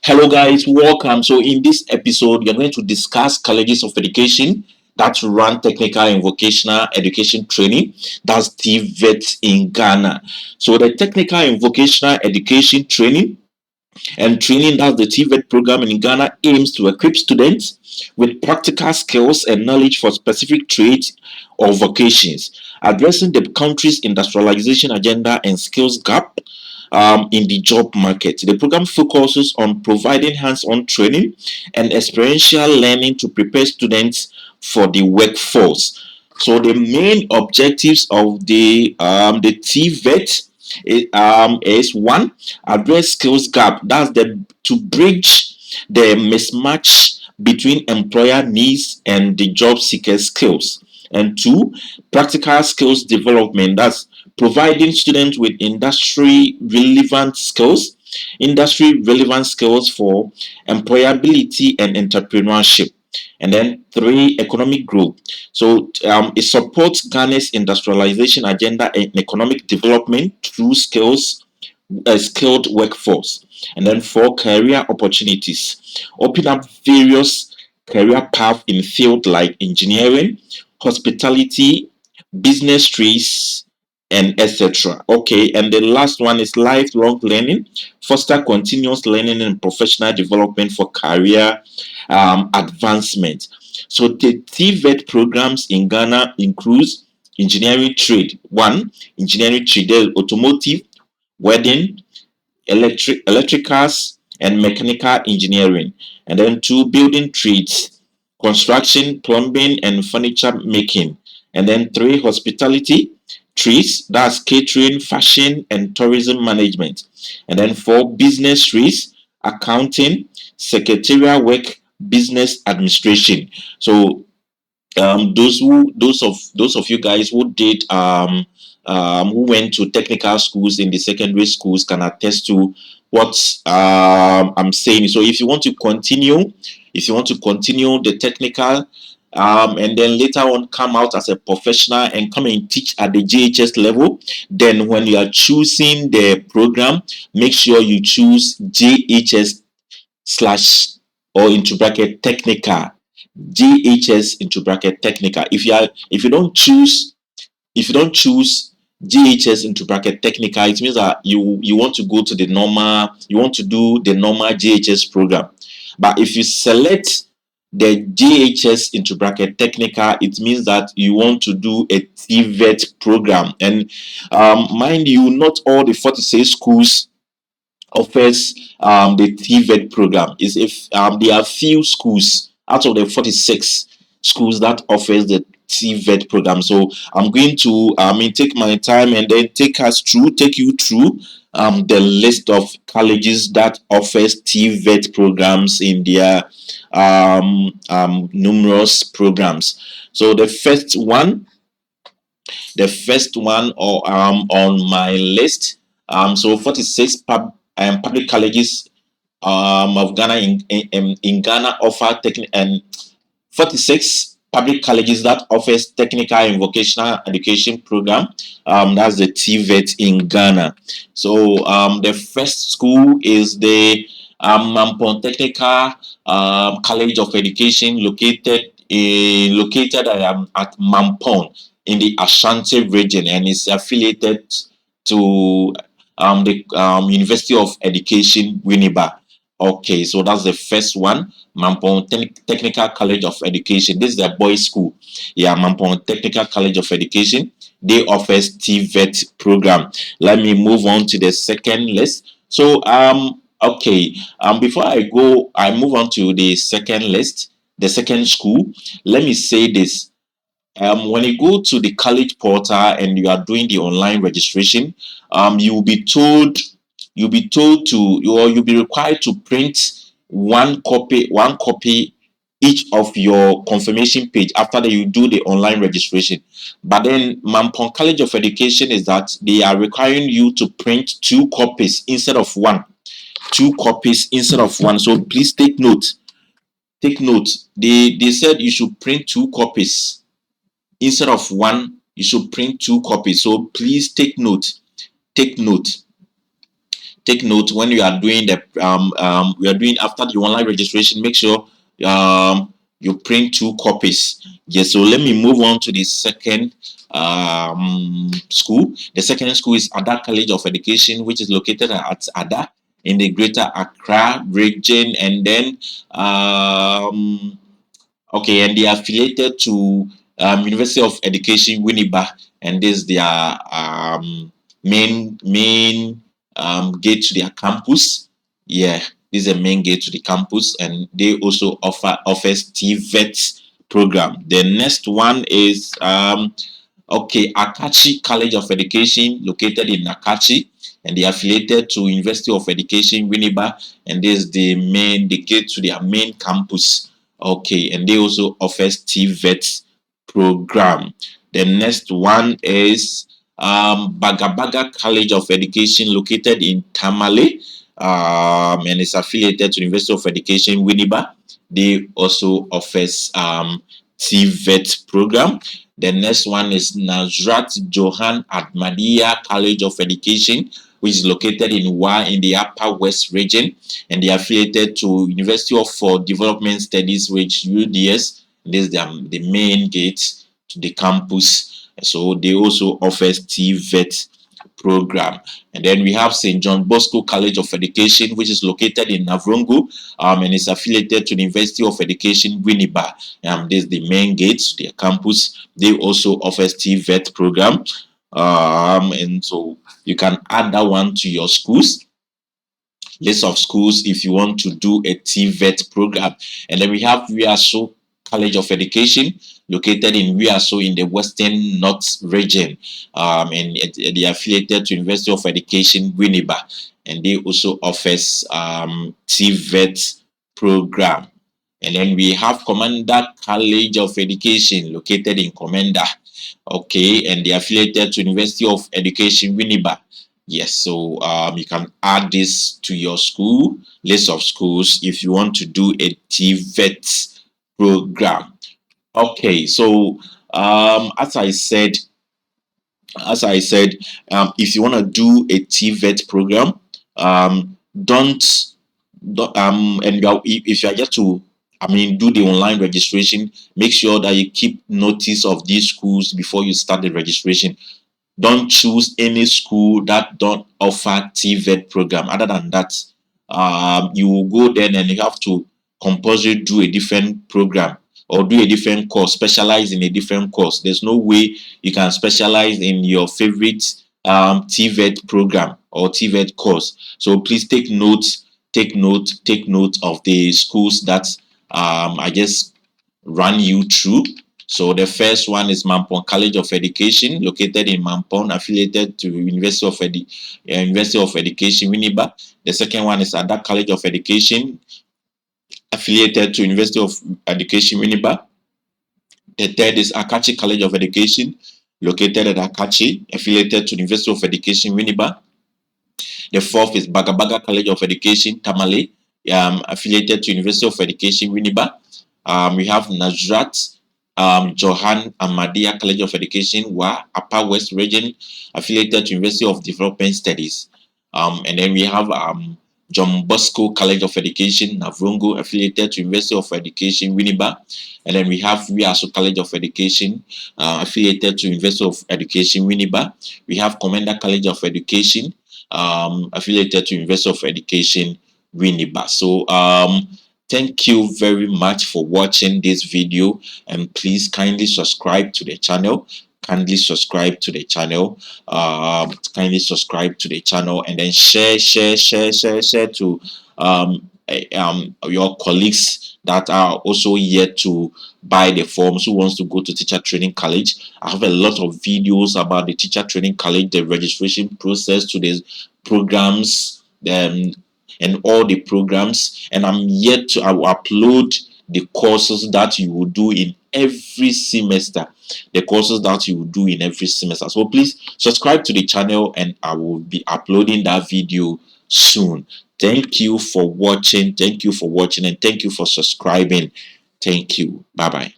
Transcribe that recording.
Hello, guys, welcome. So, in this episode, we are going to discuss colleges of education that run technical and vocational education training. That's Tvet in Ghana. So, the technical and vocational education training, that's the Tvet program in Ghana, aims to equip students with practical skills and knowledge for specific trades or vocations, addressing the country's industrialization agenda and skills gap in the job market. The program focuses on providing hands-on training and experiential learning to prepare students for the workforce. So the main objectives of the TVET is one, address skills gap. That's the to bridge the mismatch between employer needs and the job seeker skills. And two, practical skills development. That's providing students with industry relevant skills for employability and entrepreneurship. And then three, economic growth. So it supports Ghana's industrialization agenda and economic development through a skilled workforce. And then four, career opportunities. Open up various career paths in fields like engineering, hospitality, business trees, and etc. Okay, and the last one is lifelong learning, foster continuous learning and professional development for career advancement. So the TVET programs in Ghana includes engineering trade. One, engineering trade, there's automotive, welding, electricals, and mechanical engineering. And then two, building trades, construction, plumbing, and furniture making. And then three, hospitality trees, that's catering, fashion, and tourism management. And then four, business trees, accounting, secretarial work, business administration. So those of you guys who went to technical schools in the secondary schools can attest to what I'm saying. So if you want to continue the technical and then later on come out as a professional and come and teach at the JHS level, then when you are choosing the program, make sure you choose JHS slash or into bracket technical. JHS into bracket technical. If you don't choose JHS into bracket technical, it means that you want to go to the normal, you want to do the normal JHS program. But if you select the JHS into bracket technical, it means that you want to do a TVET program. And mind you, not all the 46 schools offers the TVET program. Is if there are few schools out of the 46 schools that offers the TVET program. So I'm going to take my time and then take you through the list of colleges that offers TVET programs in their numerous programs. So the first one on my list, so 46 public colleges of Ghana in Ghana offer 46 public colleges that offers technical and vocational education program. That's the TVET in Ghana. So the first school is the Mampon Technical College of Education located at Mampon in the Ashanti region, and is affiliated to the University of Education, Winneba. Okay, so that's the first one, Mampon Technical College of Education. This is a boys' school. Yeah, Mampon Technical College of Education. They offers TVET program. Let me move on to the second list. So okay, before I move on to the second list, the second school. Let me say this. When you go to the college portal and you are doing the online registration, you'll be required to print one copy each of your confirmation page after that you do the online registration. But then Mampon College of Education is that they are requiring you to print two copies instead of one. So please take note. They said you should print two copies instead of one. You should print two copies. So please take note. take note when you are doing the we are doing after the online registration. Make sure you print 2 copies. Yes, so let me move on to the second school. The second school is Ada College of Education, which is located at Ada in the Greater Accra region, and then okay, and they are affiliated to University of Education Winneba, and this is their main gate to their campus. Yeah, this is a main gate to the campus, and they also offers Tvet program. The next one is okay, Akachi College of Education, located in Akachi, and they are affiliated to University of Education Winneba, and this is the gate to their main campus. Okay, and they also offers Tvet program. The next one is Bagabaga College of Education, located in Tamale, and is affiliated to University of Education Winneba. They also offers Tvet program. The next one is Nazrat Johan Ahmadiyya College of Education, which is located in Wa in the Upper West region, and they are affiliated to University of Development Studies, which UDS. This is the main gate to the campus. So they also offers Tvet program. And then we have St. John Bosco College of Education, which is located in Navrongo, and is affiliated to the University of Education Winneba. This is the main gate to their campus. They also offers Tvet program, and so you can add that one to your schools list of schools if you want to do a Tvet program. And then we have Wiaso College of Education, located in Wiaso in the Western North region, and they are affiliated to University of Education Winneba, and they also offers Tvet program. And then we have Commander College of Education, located in Commander, okay, and they are affiliated to University of Education Winneba. Yes, so you can add this to your school list of schools if you want to do a Tvet program. Okay, so as I said, if you want to do a Tvet program, don't and if you are yet to do the online registration, make sure that you keep notice of these schools before you start the registration. Don't choose any school that don't offer Tvet program. Other than that, you will go there and you have to compulsory do a different program or do a different course, specialize in a different course. There's no way you can specialize in your favorite Tvet program or Tvet course. So please take note of the schools that I just run you through. So the first one is Mampong College of Education, located in Mampong, affiliated to University of Education Winneba. The second one is Ada College of Education, affiliated to University of Education Winneba. The third is Akachi College of Education, located at Akachi, affiliated to University of Education Winneba. The fourth is Bagabaga College of Education, Tamale, affiliated to University of Education Winneba. We have Nazrat Johan Ahmadiyya College of Education, Wa Upper West region, affiliated to University of Development Studies. And then we have John Bosco College of Education, Navrongo, affiliated to University of Education Winneba. And then we have Wiaso College of Education, affiliated to University of Education Winneba. We have Commander College of Education, affiliated to University of Education Winneba. So thank you very much for watching this video, and please kindly subscribe to the channel. Kindly subscribe to the channel. And then share to your colleagues that are also yet to buy the forms, who wants to go to teacher training college. I have a lot of videos about the teacher training college, the registration process to the programs, and all the programs, and I will upload the courses that you will do in every semester. So please subscribe to the channel, and I will be uploading that video soon. Thank you for watching, and thank you for subscribing. Thank you. Bye bye.